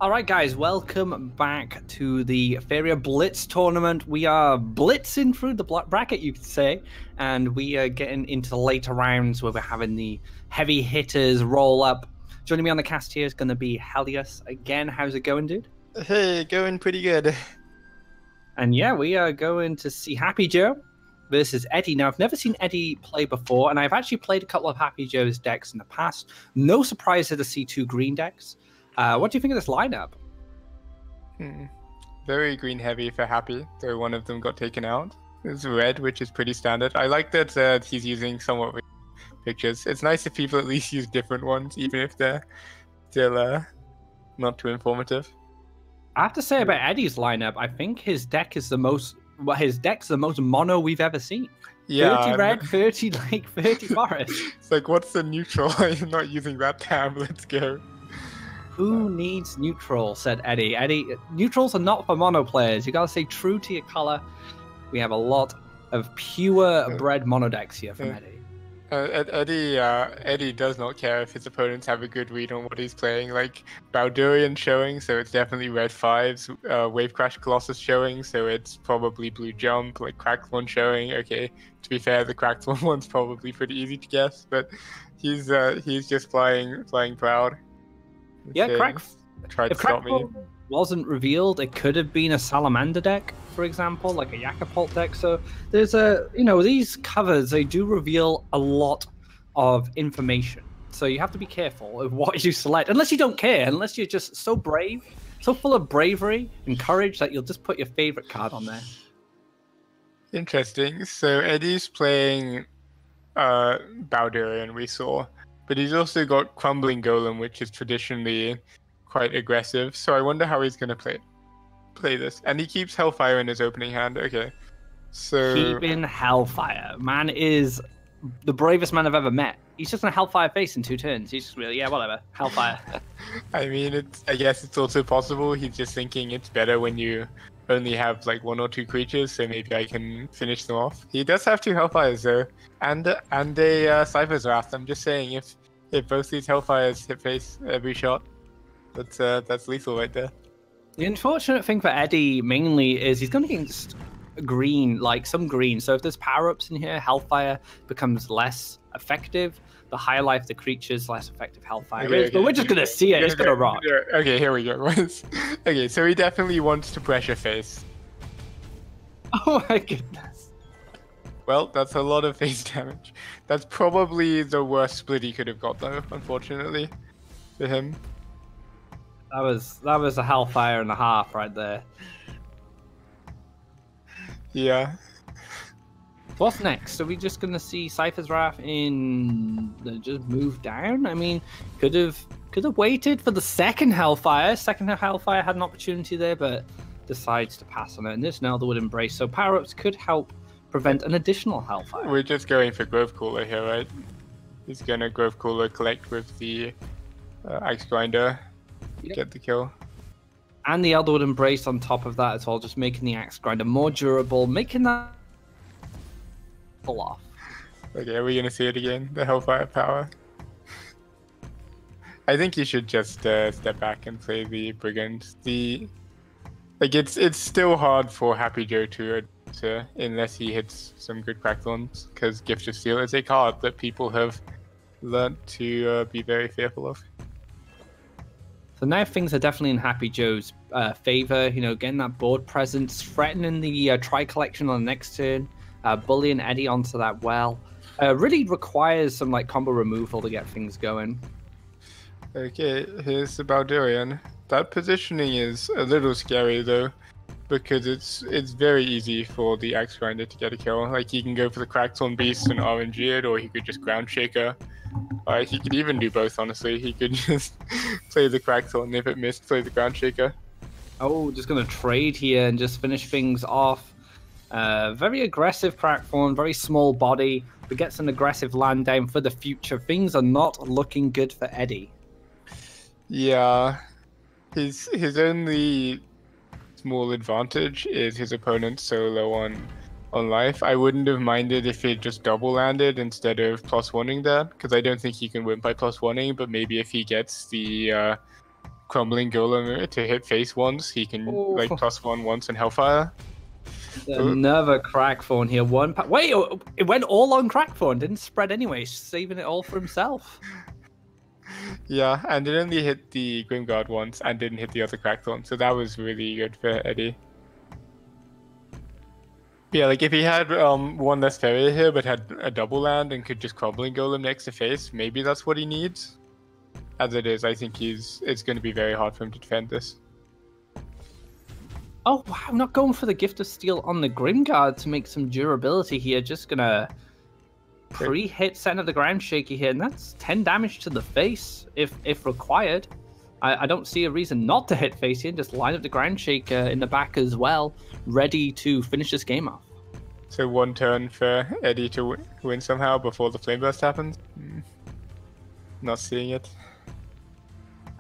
Alright guys, welcome back to the Faeria Blitz tournament. We are blitzing through the bracket, you could say, and we are getting into the later rounds where we're having the heavy hitters roll up. Joining me on the cast here is going to be Helios again. How's it going, dude? Hey, going pretty good. And yeah, we are going to see Happyjo versus Eddie. Now, I've never seen Eddie play before, and I've actually played a couple of Happyjo's decks in the past. No surprise to see two green decks. What do you think of this lineup? Very green heavy for Happy, though one of them got taken out. It's red, which is pretty standard. I like that he's using somewhat pictures. It's nice if people at least use different ones, even if they're still not too informative. I have to say about Eddie's lineup, I think his deck is the most. Well, his deck's the most mono we've ever seen. Yeah, 30 red, 30 lake, 30 forest. It's like, what's the neutral? I'm not using that tab. Let's go. Who needs neutral, said Eddie. Eddie, neutrals are not for mono players. You gotta stay true to your color. We have a lot of pure bred mono decks here from Eddie. Eddie does not care if his opponents have a good read on what he's playing. Like Baldurian showing, so it's definitely red 5s. Wave Crash Colossus showing, so it's probably blue jump. Like Crackthorn showing. Okay, to be fair, the Crackthorn one's probably pretty easy to guess, but he's just flying proud. Yeah, tried to stop me. Wasn't revealed. It could have been a Salamander deck, for example, like a Yakapult deck. So there's these covers, they do reveal a lot of information. So you have to be careful of what you select, unless you don't care, unless you're just so brave, so full of bravery and courage that you'll just put your favorite card on there. Interesting. So Eddie's playing Baldurian, we saw. But he's also got Crumbling Golem, which is traditionally quite aggressive. So I wonder how he's going to play this. And he keeps Hellfire in his opening hand. Okay. So keeping Hellfire. Man is the bravest man I've ever met. He's just going to Hellfire face in 2 turns. He's just really, yeah, whatever. Hellfire. I mean, I guess it's also possible. He's just thinking it's better when you only have like 1 or 2 creatures, so maybe I can finish them off. He does have 2 Hellfires though, and a Cypher's Wrath. I'm just saying, if both these Hellfires hit face every shot, that's lethal right there. The unfortunate thing for Eddie mainly is he's going to get green, like some green. So if there's power-ups in here, Hellfire becomes less effective. The higher life the creature's less effective Hellfire is. But we're just going to see it. It's going to rock. Okay, here we go. Okay, so he definitely wants to pressure face. Oh my goodness. Well, that's a lot of face damage. That's probably the worst split he could have got, though, unfortunately, for him. That was a Hellfire and a half right there. Yeah. What's next? Are we just going to see Cypher's Wrath just move down? I mean, could have waited for the second Hellfire. Second Hellfire had an opportunity there, but decides to pass on it. And this Nelderwood Embrace. So power-ups could help prevent an additional Hellfire. We're just going for Grove Cooler here, right? He's going to Grove Cooler collect with the Axe Grinder. Yep. Get the kill. And the Elderwood Embrace on top of that as well, just making the Axe Grinder more durable, making that pull off. Okay, are we going to see it again? The Hellfire power? I think you should just step back and play the Brigand. It's still hard for Happyjo to unless he hits some good Crackthorns, because Gift of Steel is a card that people have learnt to be very fearful of. So now things are definitely in Happyjo's favor. You know, getting that board presence, threatening the Tri Collection on the next turn, bullying Eddie onto that well. Really requires some like combo removal to get things going. Okay, here's the Baldurian. That positioning is a little scary though, because it's very easy for the Axe Grinder to get a kill. Like, he can go for the Crackthorn Beast and RNG it, or he could just Ground Shaker. He could even do both, honestly. He could just play the Crackthorn, if it missed, play the Ground Shaker. Oh, just going to trade here and just finish things off. Very aggressive Crackthorn, very small body, but gets an aggressive land down for the future. Things are not looking good for Eddie. Yeah, his only small advantage is his opponent's so low on life. I wouldn't have minded if it just double landed instead of +1ing that, because I don't think he can win by +1ing, but maybe if he gets the Crumbling Golem to hit face once. He can like +1 once in Hellfire. Another Crackthorn here. Wait, it went all on Crackthorn. Didn't spread anyway, saving it all for himself. Yeah, and it only hit the Grimguard once and didn't hit the other Crackthorn, so that was really good for Eddie. Yeah, like if he had one less Faeria here but had a double land and could just Crumbling Golem next to face, maybe that's what he needs. As it is, I think it's going to be very hard for him to defend this. Oh wow, I'm not going for the Gift of Steel on the Grimguard to make some durability here. Just gonna pre-hit center the ground shaky here, and that's 10 damage to the face if required. I don't see a reason not to hit face here and just line up the ground shaker in the back as well, ready to finish this game off. So one turn for Eddie to win somehow before the Flame Burst happens? Not seeing it.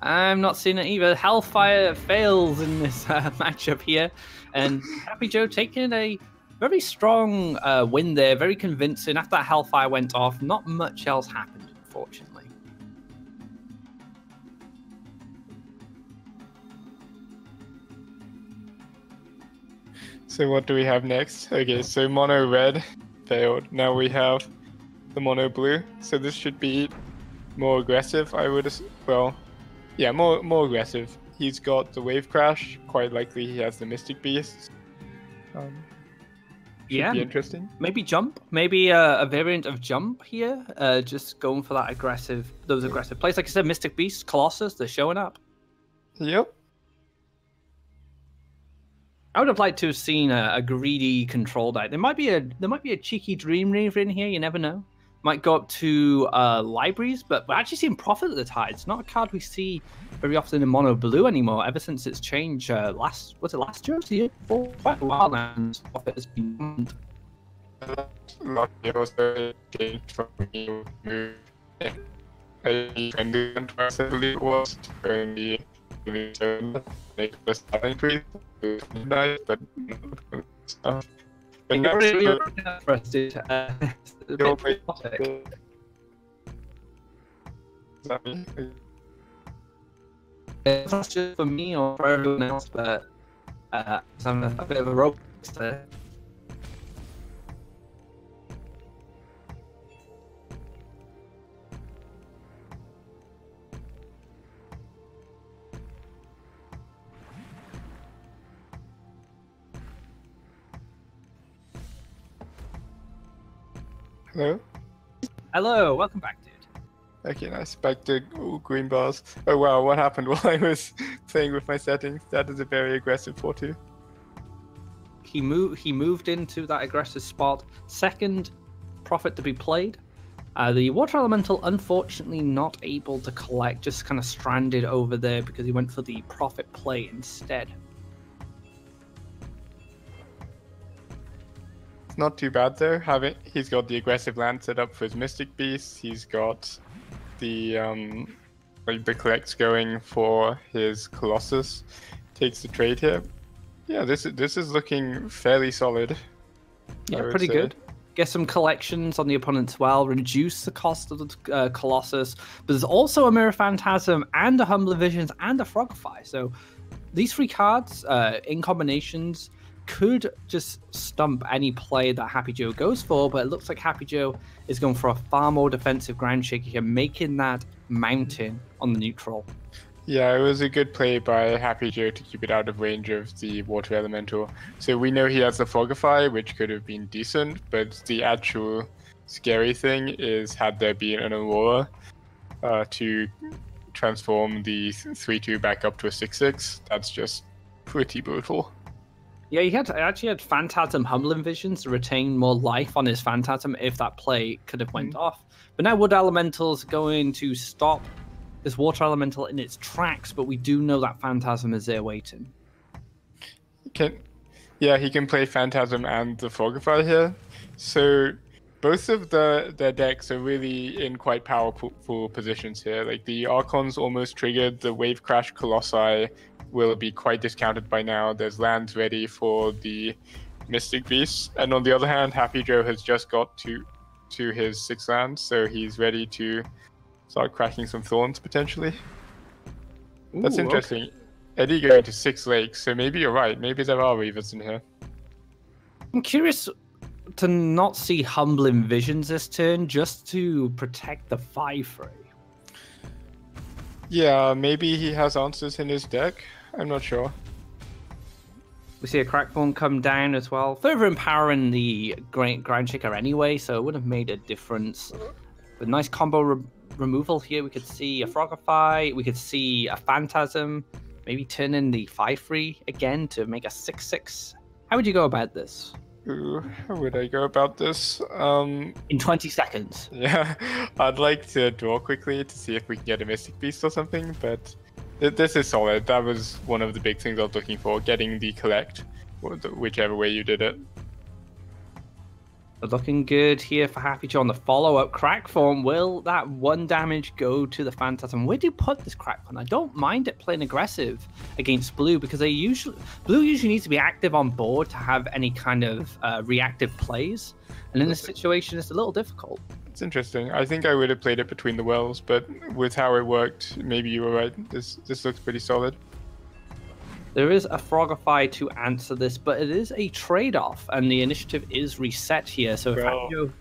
I'm not seeing it either. Hellfire fails in this matchup here, and Happyjo taking a very strong win there, very convincing. After that Hellfire went off, not much else happened, unfortunately. So what do we have next? Okay, so mono red failed. Now we have the mono blue. So this should be more aggressive, I would well, yeah, more aggressive. He's got the wave crash. Quite likely he has the Mystic Beast. Should be interesting. Maybe jump. Maybe a variant of jump here. Just going for that those aggressive plays. Like I said, Mystic Beast, Colossus, they're showing up. Yep. I would have liked to have seen a greedy control deck. There might be a cheeky Dream Reaver in here. You never know. Might go up to libraries, but we're actually seeing Prophet of the Tide. It's not a card we see very often in mono blue anymore. Ever since its change last year? The year before? Quite a while now. Prophet has been. Last year also changed from being moved. A friendly contrast, I believe it was, during the make the starting tree. Nice, but stuff. But now it's not just for me or for everyone else, but I'm a bit of a robot there. Hello? Hello, welcome back, dude. Okay, nice. Back to green bars. Oh wow, what happened while I was playing with my settings? That is a very aggressive 4-2. He moved into that aggressive spot. Second Prophet to be played. The Water Elemental, unfortunately, not able to collect, just kind of stranded over there because he went for the Prophet play instead. It's not too bad though. He's got the aggressive land set up for his Mystic Beast. He's got the the collects going for his Colossus. Takes the trade here. Yeah, this is looking fairly solid. Yeah, pretty good. Get some collections on the opponent as well. Reduce the cost of the Colossus. But there's also a Mirror Phantasm and a Humbler Visions and a Frogify. So these three cards in combinations could just stump any play that Happyjo goes for, but it looks like Happyjo is going for a far more defensive ground shaker here, making that mountain on the neutral. Yeah, it was a good play by Happyjo to keep it out of range of the Water Elemental. So we know he has the Frogify, which could have been decent, but the actual scary thing is had there been an Aurora to transform the 3-2 back up to a 6-6, that's just pretty brutal. Yeah, he actually had Phantasm Humbling Visions to retain more life on his Phantasm if that play could have went off. But now Wood Elemental's going to stop this Water Elemental in its tracks, but we do know that Phantasm is there waiting. He can play Phantasm and the Frogify here. So both of their decks are really in quite powerful positions here. Like the Archon's almost triggered, the Wave Crash Colossi will be quite discounted by now. There's lands ready for the Mystic Beast. And on the other hand, Happyjo has just got to his 6 lands, so he's ready to start cracking some Thorns potentially. That's Ooh, interesting. okay. Eddie going to 6 lakes, so maybe you're right. Maybe there are Reavers in here. I'm curious to not see Humbling Visions this turn, just to protect the 5-3. Yeah, maybe he has answers in his deck. I'm not sure. We see a Crackthorn come down as well, further empowering the Ground Shaker anyway, so it would have made a difference. But nice combo removal here. We could see a Frogify, we could see a Phantasm, maybe turn in the 5-3 again to make a 6-6. How would you go about this? Ooh, how would I go about this? In 20 seconds. Yeah, I'd like to draw quickly to see if we can get a Mystic Beast or something, but this is solid. That was one of the big things I was looking for, getting the collect, whichever way you did it. Looking good here for Happyjo on the follow-up. Crackthorn, will that 1 damage go to the Phantasm? Where do you put this Crackthorn? I don't mind it playing aggressive against Blue, because Blue usually needs to be active on board to have any kind of reactive plays. And in this situation, it's a little difficult. It's interesting. I think I would have played it between the wells, but with how it worked, maybe you were right. This looks pretty solid. There is a Frogify to answer this, but it is a trade-off, and the initiative is reset here. So if Happyjo...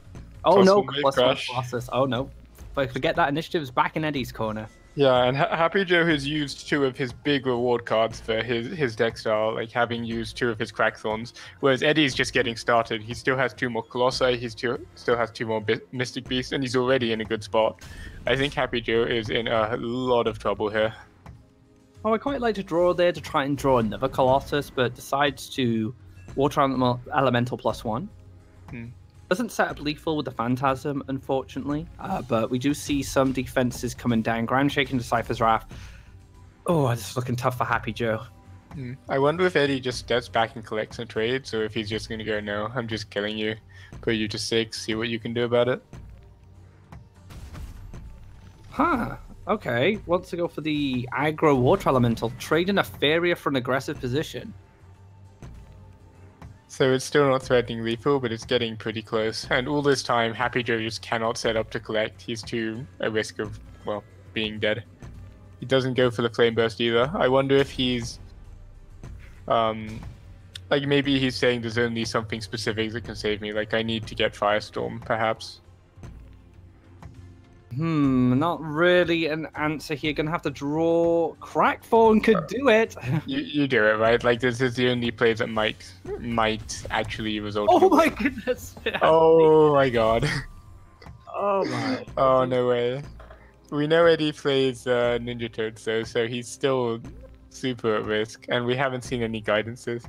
Oh no, +1 Oh no. But forget that initiative is back in Eddie's corner. Yeah, and Happyjo has used 2 of his big reward cards for his deck style, like having used 2 of his Crackthorns, whereas Eddie's just getting started. He still has 2 more Colossi, he still has 2 more Mystic Beasts, and he's already in a good spot. I think Happyjo is in a lot of trouble here. Oh, I quite like to draw there to try and draw another Colossus, but decides to Water Elemental +1. Doesn't set up lethal with the Phantasm, unfortunately, but we do see some defenses coming down. Ground Shaking to Cypher's Wrath. Oh, this is looking tough for Happyjo. I wonder if Eddie just steps back and collects and trades, or if he's just going to go, no, I'm just killing you, put you to 6, see what you can do about it. Huh. Okay, wants to go for the aggro Water Elemental, trading a Faeria for an aggressive position. So it's still not threatening lethal, but it's getting pretty close. And all this time, Happyjo just cannot set up to collect. He's too at risk of, well, being dead. He doesn't go for the Flame Burst either. I wonder if he's... like maybe he's saying there's only something specific that can save me. Like I need to get Firestorm, perhaps. Not really an answer here. Gonna have to draw. Crackthorn could do it. You do it, right? Like this is the only play that might actually result. Oh my goodness! Oh my god! Oh my! Oh no way! We know Eddie plays Ninja Toads though, so he's still super at risk, and we haven't seen any guidances.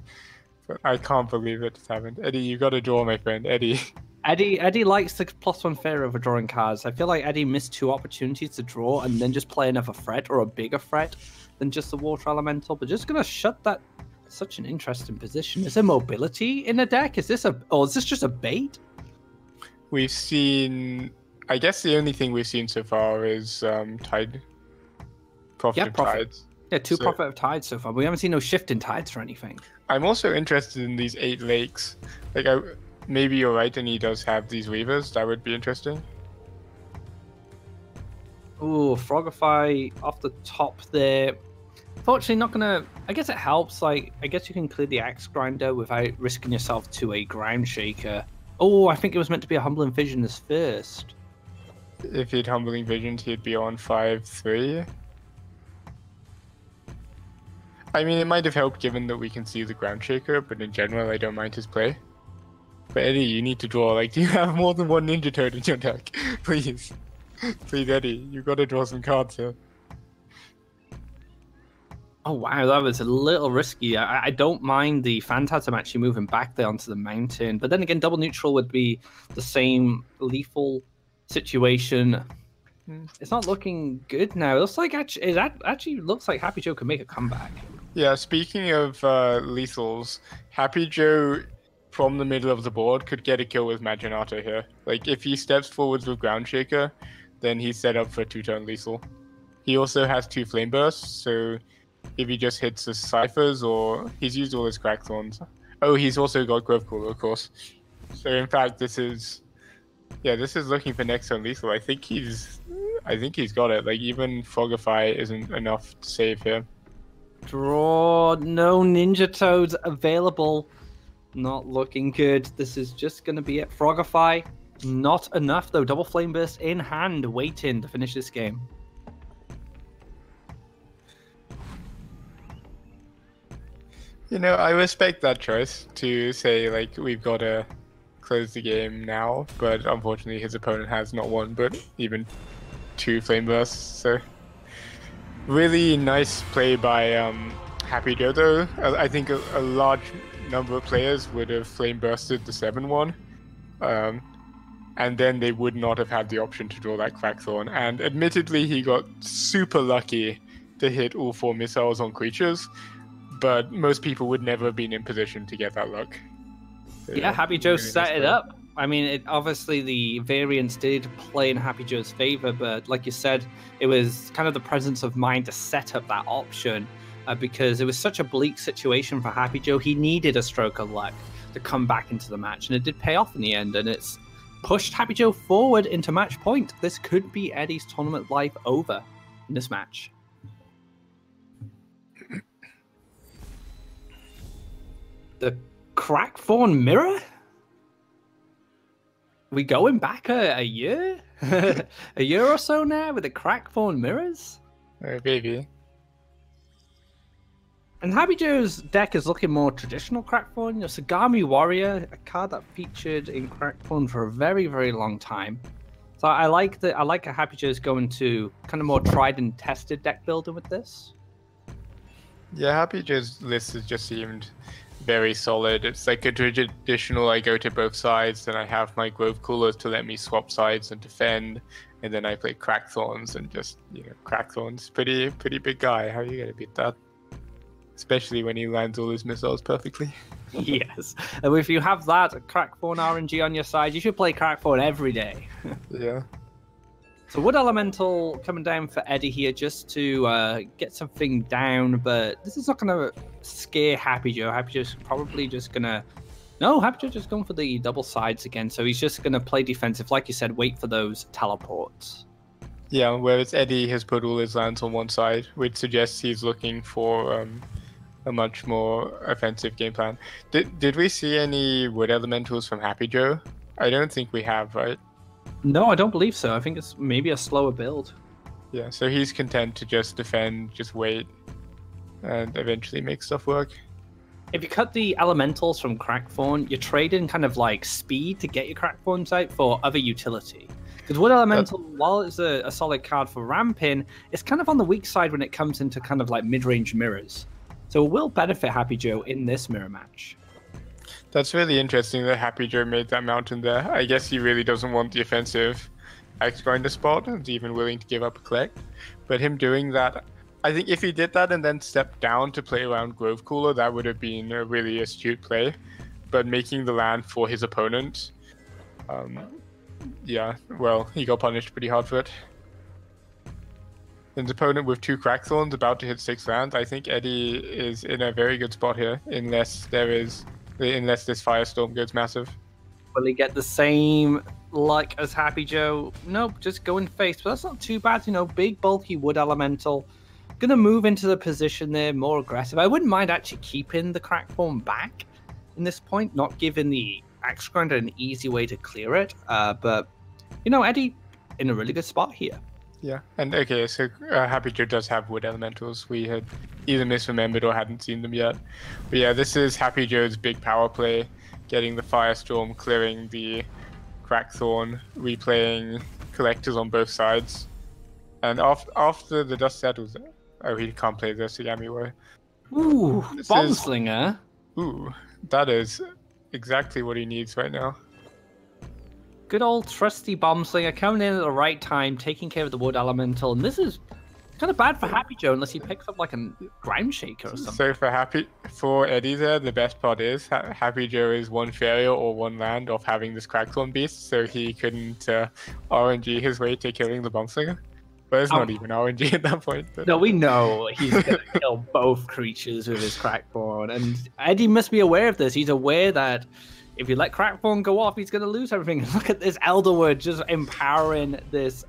But I can't believe it happened. Eddie, you got to draw, my friend. Eddie. Eddie likes the +1 Faeria over drawing cards. I feel like Eddie missed 2 opportunities to draw and then just play another threat or a bigger threat than just the Water Elemental. But just gonna shut that. Such an interesting position. Is there mobility in the deck? Is this just a bait? We've seen. I guess the only thing we've seen so far is Tide. Prophet of Tides. Yeah, 2 Prophet of Tides so far. We haven't seen no shift in tides or anything. I'm also interested in these 8 lakes. Like maybe you're right, and he does have these weavers. That would be interesting. Ooh, Frogify off the top there. Fortunately, not gonna. I guess it helps. Like, I guess you can clear the Axe Grinder without risking yourself to a Ground Shaker. Oh, I think it was meant to be a Humbling Vision as first. If he'd Humbling Visions, he'd be on 5-3. I mean, it might have helped given that we can see the Ground Shaker, but in general, I don't mind his play. But Eddie, you need to draw. Like, do you have more than 1 Ninja Toad in your deck? Please. Please, Eddie, you got to draw some cards here. Oh, wow, that was a little risky. I don't mind the Phantasm actually moving back there onto the mountain. But then again, double neutral would be the same lethal situation. It's not looking good now. It looks like actually looks like Happyjo can make a comeback. Yeah, speaking of lethals, Happyjo from the middle of the board could get a kill with Maginato here. Like, if he steps forwards with Ground Shaker, then he's set up for 2-turn lethal. He also has 2 Flame Bursts, so if he just hits the Ciphers, or he's used all his Crackthorns. Oh, he's also got Grove Cooler, of course. So in fact, this is looking for next turn lethal. I think he's I think he's got it. Like, even Frogify isn't enough to save him. Draw. No Ninja Toads available. Not looking good. This is just going to be it. Frogify. Not enough, though. Double Flame Burst in hand, waiting to finish this game. You know, I respect that choice to say, like, we've got to close the game now, but unfortunately his opponent has not one, but even 2 Flame Bursts, so... Really nice play by Happyjo, though. I think a large number of players would have Flame Bursted the 7-1, and then they would not have had the option to draw that Crackthorn, and admittedly he got super lucky to hit all 4 missiles on creatures, but most people would never have been in position to get that luck. So, yeah, Happyjo set it up. I mean, obviously the variants did play in Happyjo's favor, but like you said, it was kind of the presence of mind to set up that option because it was such a bleak situation for Happyjo. He needed a stroke of luck to come back into the match, and it did pay off in the end, and it's pushed Happyjo forward into match point. This could be Eddie's tournament life over in this match. The Crackthorn mirror? We going back a year? A year or so now with the Crackthorn mirrors? Maybe. And Happyjo's deck is looking more traditional Crackthorn. You know, Sagami Warrior, a card that featured in Crackthorn for a very, very long time. So I like that. I like how Happyjo's going to kind of more tried and tested deck builder with this. Yeah, Happyjo's list has just seemed very solid. It's like a traditional, I go to both sides, then I have my Grove Coolers to let me swap sides and defend, and then I play Crackthorns and just, you know, Crackthorn's pretty big guy. How are you gonna beat that? Especially when he lands all his missiles perfectly. Yes. And if you have that Crackthorn RNG on your side, you should play Crackthorn every day. Yeah. So Wood Elemental coming down for Eddie here just to get something down, but this is not going to scare Happyjo. Happyjo's probably just going to... No, Happyjo's just going for the double sides again, so he's just going to play defensive. Like you said, wait for those teleports. Yeah, whereas Eddie has put all his lands on one side, which suggests he's looking for a much more offensive game plan. Did we see any Wood Elementals from Happyjo? I don't think we have, right? No, I don't believe so. I think it's maybe a slower build. Yeah, so he's content to just defend, just wait, and eventually make stuff work. If you cut the elementals from Crackthorn, you're trading kind of like speed to get your Crackthorns out for other utility. Because Wood Elemental, while it's a solid card for ramping, it's kind of on the weak side when it comes into kind of like mid-range mirrors. So it will benefit Happyjo in this mirror match. That's really interesting that Happyjo made that mountain there. I guess he really doesn't want the offensive X-Grinder spot and is even willing to give up a collect. But him doing that, I think if he did that and then stepped down to play around Grove Cooler, that would have been a really astute play. But making the land for his opponent, yeah, well, he got punished pretty hard for it. His opponent with 2 Crackthorns about to hit 6 lands. I think Eddie is in a very good spot here, unless this Firestorm goes massive. Will he get the same luck as Happyjo? Nope, just going face. But that's not too bad, you know, big, bulky Wood Elemental. Gonna move into the position there, more aggressive. I wouldn't mind actually keeping the Crackthorn back in this point, not giving the Axe Grinder an easy way to clear it. But, you know, Eddie in a really good spot here. Yeah, and okay, so Happyjo does have Wood Elementals. We had either misremembered or hadn't seen them yet. But yeah, this is Happyjo's big power play, getting the Firestorm, clearing the Crackthorn, replaying collectors on both sides. And after the dust settles, oh, he can't play the Sagami Warrior. Ooh, Bomb Slinger. Ooh, that is exactly what he needs right now. Good old trusty Bomb Slinger coming in at the right time, taking care of the Wood Elemental, and this is kind of bad for Happyjo unless he picks up like a Ground Shaker or something. So for Eddie there, the best part is Happyjo is 1 Faeria or 1 land off having this Crackthorn beast, so he couldn't RNG his way to killing the Bomb Slinger. But it's not even RNG at that point. But... No, we know he's going to kill both creatures with his Crackthorn, and Eddie must be aware of this. He's aware that if you let Crackthorn go off, he's going to lose everything. Look at this Elderwood just empowering this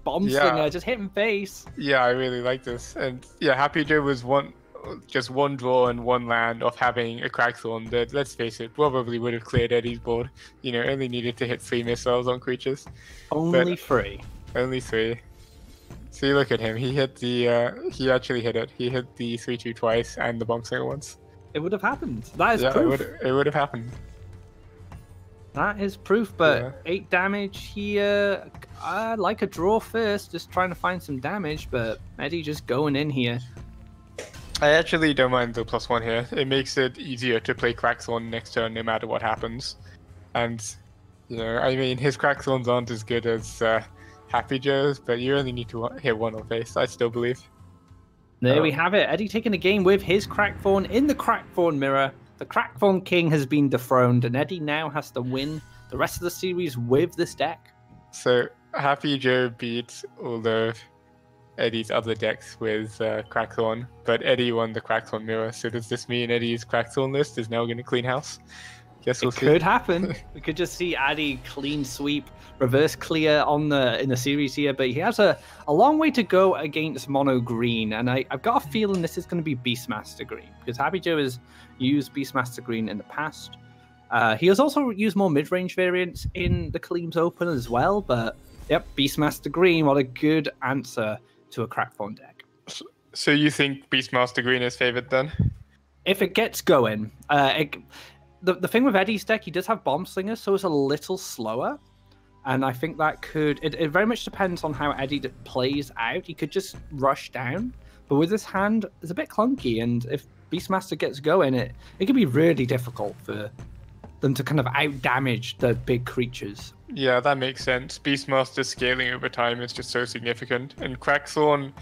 Bomb Slinger, just hit him face. Yeah, I really like this. And yeah, Happyjo was just one draw and one land of having a Crackthorn that, let's face it, probably would have cleared Eddie's board. You know, only needed to hit 3 missiles on creatures. Only 3. Only 3. See, look at him. He hit the. He actually hit it. He hit the 3/2 twice and the Bomb Slinger once. It would have happened. That is proof. It would have happened. That is proof, but 8 damage here. I like a draw first, just trying to find some damage, but Eddie just going in here. I actually don't mind the +1 here. It makes it easier to play Crackthorn next turn no matter what happens. And, you know, I mean, his Crackthorns aren't as good as Happyjo's, but you only need to hit 1 on face, I still believe. There we have it. Eddie taking a game with his Crackthorn in the Crackthorn mirror. The Crackthorn King has been dethroned, and Eddie now has to win the rest of the series with this deck. So, Happyjo beat all of Eddie's other decks with Crackthorn, but Eddie won the Crackthorn mirror. So does this mean Eddie's Crackthorn list is now going to clean house? Guess we'll see. It could happen. We could just see Eddie clean sweep, reverse clear in the series here, but he has a long way to go against mono green, and I've got a feeling this is going to be Beastmaster green, because Happyjo has used Beastmaster green in the past. He has also used more mid-range variants in the Kaleem's Open as well, but yep, Beastmaster green, what a good answer to a Crackthorn deck. So you think Beastmaster green is favored then? If it gets going, the thing with Eddie's deck, he does have Bomb Slingers, so it's a little slower. And I think that could... It very much depends on how Eddie plays out. He could just rush down. But with this hand, it's a bit clunky. And if Beastmaster gets going, it can be really difficult for them to kind of out-damage the big creatures. Yeah, that makes sense. Beastmaster scaling over time is just so significant. And Crackthorn,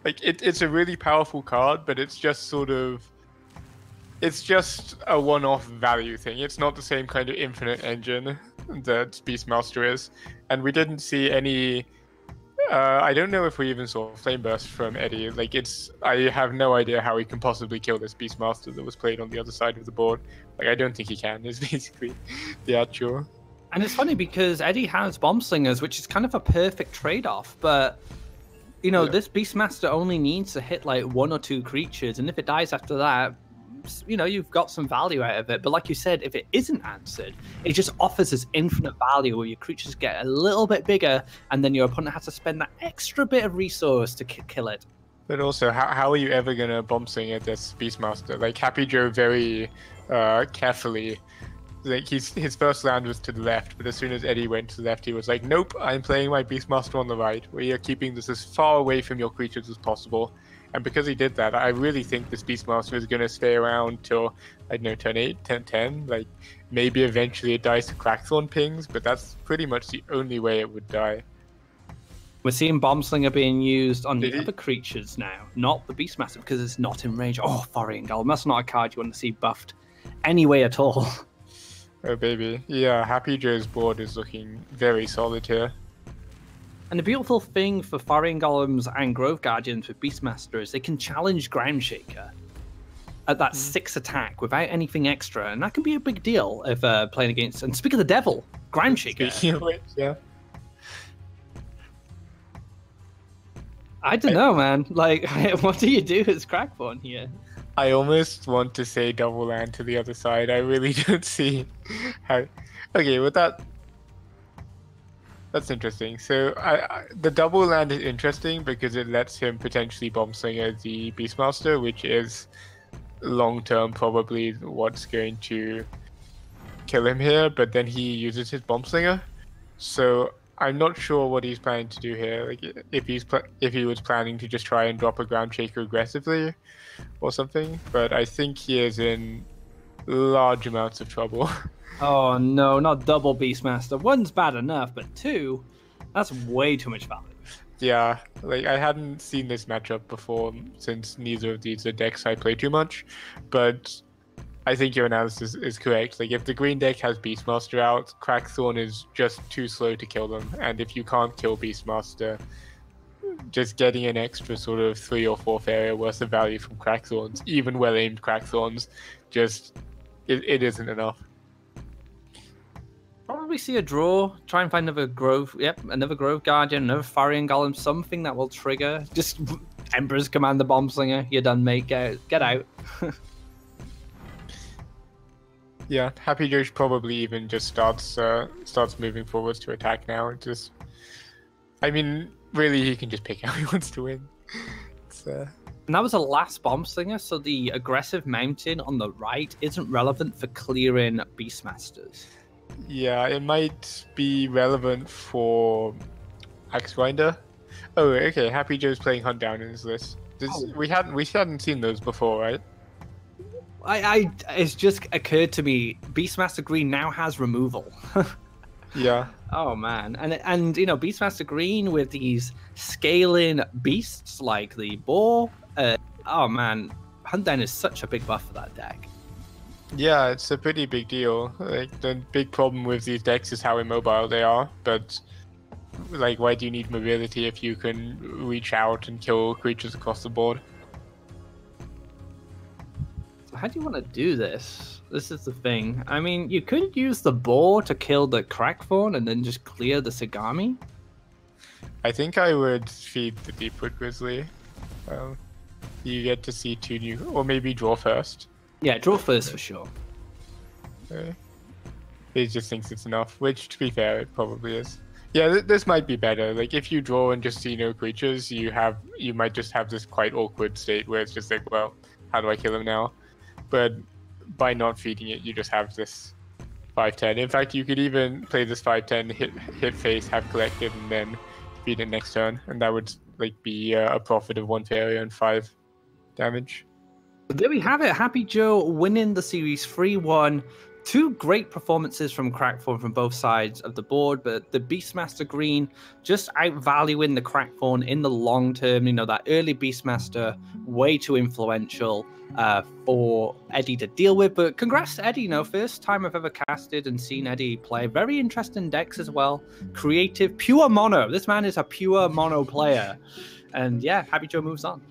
like, it's a really powerful card, but it's just sort of... It's just a one-off value thing. It's not the same kind of infinite engine that Beastmaster is. And we didn't see any... I don't know if we even saw Flame Burst from Eddie. Like, I have no idea how he can possibly kill this Beastmaster that was played on the other side of the board. Like, I don't think he can, is basically the actual... And it's funny because Eddie has Bomb Slingers, which is kind of a perfect trade-off, but... You know, this Beastmaster only needs to hit, like, 1 or 2 creatures, and if it dies after that... You know, you've got some value out of it, but like you said, if it isn't answered, it just offers this infinite value where your creatures get a little bit bigger, and then your opponent has to spend that extra bit of resource to kill it. But also, how are you ever gonna bomb sling at this Beastmaster? Like, Happyjo very carefully, like his first land was to the left, but as soon as Eddie went to the left, he was like, nope, I'm playing my Beastmaster on the right, where you're keeping this as far away from your creatures as possible. And because he did that, I really think this Beastmaster is going to stay around till, I don't know, turn 8, turn 10. Like, maybe eventually it dies to Crackthorn pings, but that's pretty much the only way it would die. We're seeing Bomb Slinger being used on the other creatures now, not the Beastmaster, because it's not in range. Oh, Faeria Blitz. That's not a card you want to see buffed any way at all. Oh, baby. Yeah, Happyjo's board is looking very solid here. And the beautiful thing for Faeria Golems and Grove Guardians with Beastmaster is they can challenge Groundshaker at that 6 attack without anything extra, and that can be a big deal if playing against. And speak of the devil, Groundshaker. Speaking of which, yeah. I don't know, man. Like, what do you do as Crackthorn here? I almost want to say double land to the other side. I really don't see how. Okay, with that. That's interesting. So the double land is interesting because it lets him potentially bomb slinger the Beastmaster, which is long term probably what's going to kill him here. But then he uses his bomb slinger, so I'm not sure what he's planning to do here. Like if he was planning to just try and drop a Groundshaker aggressively or something. But I think he is in large amounts of trouble. Oh no, not double Beastmaster. 1's bad enough, but 2, that's way too much value. Yeah, like I hadn't seen this matchup before since neither of these are decks I play too much, but I think your analysis is correct. Like if the green deck has Beastmaster out, Crackthorn is just too slow to kill them, and if you can't kill Beastmaster, just getting an extra sort of 3 or 4 Faeria worth of value from Crackthorns, even well-aimed Crackthorns, just it isn't enough. probably see a draw. Try and find another Grove. Yep, another Grove Guardian, another Farian Golem, something that will trigger. Just Emperor's Commander Bomb Slinger. You're done, mate. Get out. Yeah, Happyjo probably even just starts moving forwards to attack now. Just, I mean, really, he can just pick how he wants to win. And that was the last Bomb Slinger, so the aggressive mountain on the right isn't relevant for clearing Beastmasters. Yeah, it might be relevant for Axe Grinder. Oh, okay. Happyjo's playing Hunt Down in his list. We hadn't seen those before, right? It's just occurred to me, Beastmaster Green now has removal. Yeah. Oh man, and you know, Beastmaster Green with these scaling beasts like the boar. Oh man, Hunt Down is such a big buff for that deck. Yeah, it's a pretty big deal. Like, the big problem with these decks is how immobile they are. But like, why do you need mobility if you can reach out and kill creatures across the board? How do you want to do this? This is the thing. I mean, you could use the boar to kill the Crackthorn and then just clear the Sagami. I think I would feed the Deepwood Grizzly. You get to see 2 new, or maybe draw first. Yeah, draw first for sure. He just thinks it's enough, which, to be fair, it probably is. Yeah, this might be better. Like, if you draw and just see no creatures, you might just have this quite awkward state where it's just like, well, how do I kill him now? But by not feeding it, you just have this 5/10. In fact, you could even play this 5/10, hit face, have collected, and then feed it next turn, and that would like be a profit of 1 Faeria and 5 damage. There we have it. Happyjo winning the series 3-1. 2 great performances from Crackthorn from both sides of the board, but the Beastmaster Green just outvaluing the Crackthorn in the long term. You know, that early Beastmaster, way too influential for Eddie to deal with. But congrats to Eddie, you know, first time I've ever casted and seen Eddie play. Very interesting decks as well. Creative, pure mono. This man is a pure mono player. And yeah, Happyjo moves on.